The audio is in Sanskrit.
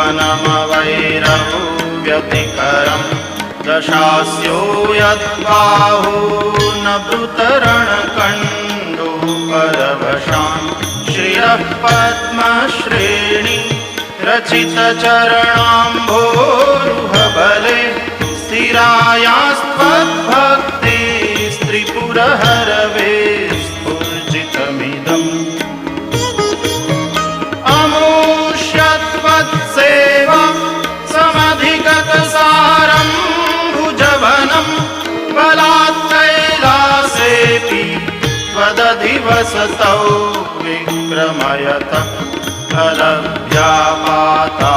वनमवैरौ व्यतिकरं दशास्यो यद्बाहूनभृतरणकण्डूपरवशान् श्रियः पद्मश्रेणी रचितचरणाम्भोरुहबले स्थिरायास्त्वद्भक्ति स्त्रिपुरहरवे स्फुर्जितमिदम् अमुष्यत्वत्सेवा समधिगतसारं भुजवनं बलात् कैलासेऽपि त्वदधिवसतौ विक्रमयत अलभ्यापाता